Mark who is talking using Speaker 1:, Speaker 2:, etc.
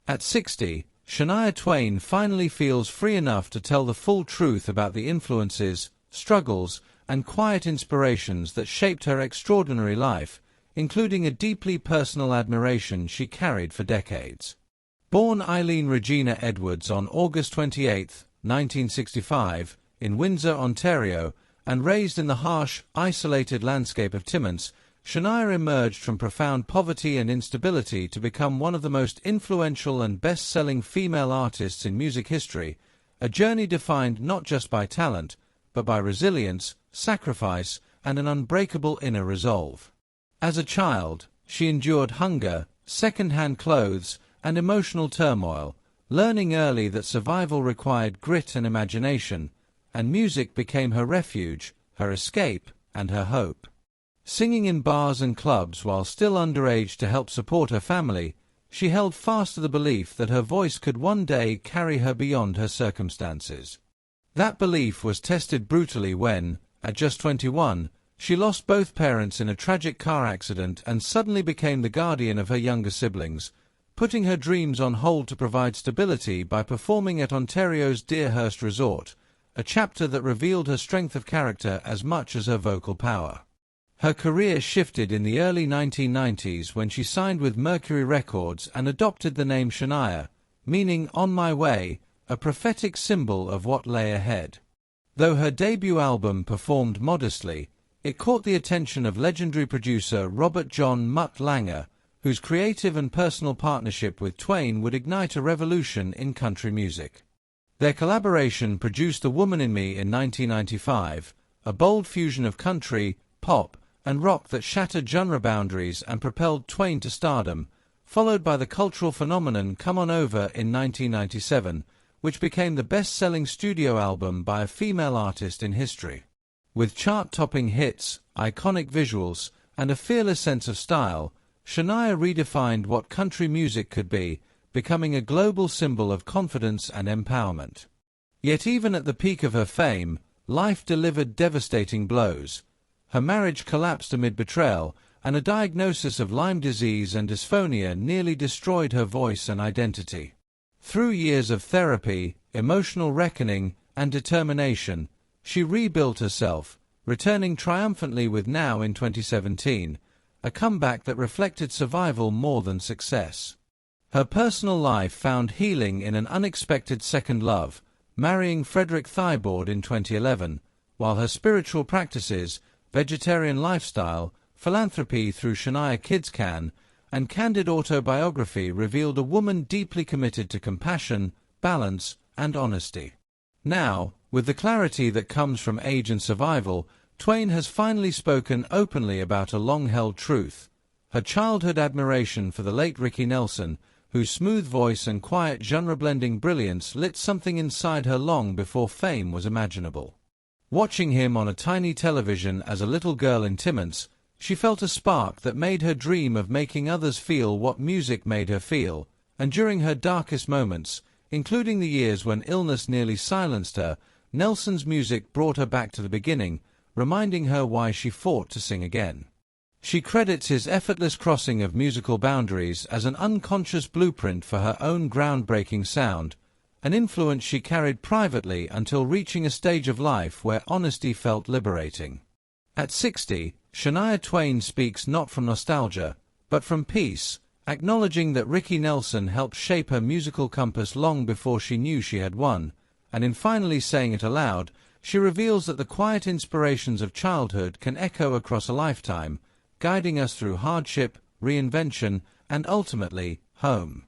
Speaker 1: At 60, Shania Twain finally feels free enough to tell the full truth about the influences, struggles, and quiet inspirations that shaped her extraordinary life, including a deeply personal admiration she carried for decades. Born Eileen Regina Edwards on August 28, 1965, in Windsor, Ontario, and raised in the harsh, isolated landscape of Timmins, Shania emerged from profound poverty and instability to become one of the most influential and best-selling female artists in music history, a journey defined not just by talent, but by resilience, sacrifice, and an unbreakable inner resolve. As a child, she endured hunger, second-hand clothes, and emotional turmoil, learning early that survival required grit and imagination, and music became her refuge, her escape, and her hope. Singing in bars and clubs while still underage to help support her family, she held fast to the belief that her voice could one day carry her beyond her circumstances. That belief was tested brutally when, at just 21, she lost both parents in a tragic car accident and suddenly became the guardian of her younger siblings, putting her dreams on hold to provide stability by performing at Ontario's Deerhurst Resort, a chapter that revealed her strength of character as much as her vocal power. Her career shifted in the early 1990s when she signed with Mercury Records and adopted the name Shania, meaning "on my way," a prophetic symbol of what lay ahead. Though her debut album performed modestly, it caught the attention of legendary producer Robert John "Mutt" Langer, whose creative and personal partnership with Twain would ignite a revolution in country music. Their collaboration produced The Woman in Me in 1995, a bold fusion of country, pop, and rock that shattered genre boundaries and propelled Twain to stardom, followed by the cultural phenomenon Come On Over in 1997, which became the best-selling studio album by a female artist in history. With chart-topping hits, iconic visuals, and a fearless sense of style, Shania redefined what country music could be, becoming a global symbol of confidence and empowerment. Yet even at the peak of her fame, life delivered devastating blows. Her marriage collapsed amid betrayal, and a diagnosis of Lyme disease and dysphonia nearly destroyed her voice and identity. Through years of therapy, emotional reckoning, and determination, she rebuilt herself, returning triumphantly with Now in 2017, a comeback that reflected survival more than success. Her personal life found healing in an unexpected second love, marrying Frederick Thibaud in 2011, while her spiritual practices, vegetarian lifestyle, philanthropy through Shania Kids Can, and candid autobiography revealed a woman deeply committed to compassion, balance, and honesty. Now, with the clarity that comes from age and survival, Twain has finally spoken openly about a long-held truth: her childhood admiration for the late Ricky Nelson, whose smooth voice and quiet genre-blending brilliance lit something inside her long before fame was imaginable. Watching him on a tiny television as a little girl in Timmins, she felt a spark that made her dream of making others feel what music made her feel, and during her darkest moments, including the years when illness nearly silenced her, Nelson's music brought her back to the beginning, reminding her why she fought to sing again. She credits his effortless crossing of musical boundaries as an unconscious blueprint for her own groundbreaking sound, an influence she carried privately until reaching a stage of life where honesty felt liberating. At 60, Shania Twain speaks not from nostalgia, but from peace, acknowledging that Ricky Nelson helped shape her musical compass long before she knew she had won, and in finally saying it aloud, she reveals that the quiet inspirations of childhood can echo across a lifetime, guiding us through hardship, reinvention, and ultimately, home.